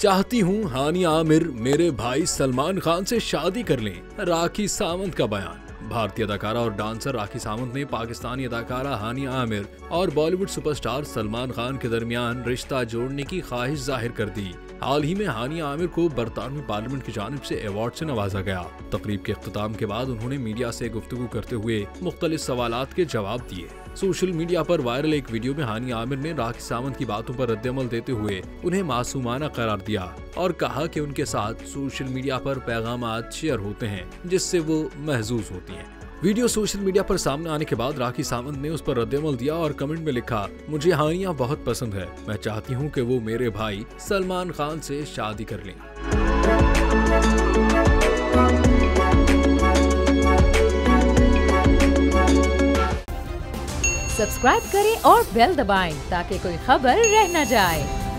चाहती हूँ हानिया आमिर मेरे भाई सलमान खान से शादी कर लें, राखी सावंत का बयान। भारतीय अदाकारा और डांसर राखी सावंत ने पाकिस्तानी अदाकारा हानिया आमिर और बॉलीवुड सुपरस्टार सलमान खान के दरमियान रिश्ता जोड़ने की ख्वाहिश जाहिर कर दी। हाल ही में हानिया आमिर को बरतानवी पार्लियामेंट की जानिब से अवार्ड से नवाजा गया। तकरीब के इख्तिताम के बाद उन्होंने मीडिया से गुफ्तगू करते हुए मुख्तलिफ सवालात के जवाब दिए। सोशल मीडिया पर वायरल एक वीडियो में हानिया आमिर ने राखी सावंत की बातों पर रद्द-ए-अमल देते हुए उन्हें मासूमाना करार दिया और कहा कि उनके साथ सोशल मीडिया पर पैगामात शेयर होते हैं जिससे वो महजूज होती हैं। वीडियो सोशल मीडिया पर सामने आने के बाद राखी सावंत ने उस पर रद्द-ए-अमल दिया और कमेंट में लिखा, मुझे हानिया बहुत पसंद है, मैं चाहती हूँ कि वो मेरे भाई सलमान खान से शादी कर लें। सब्सक्राइब करें और बेल दबाएं ताकि कोई खबर रह न जाए।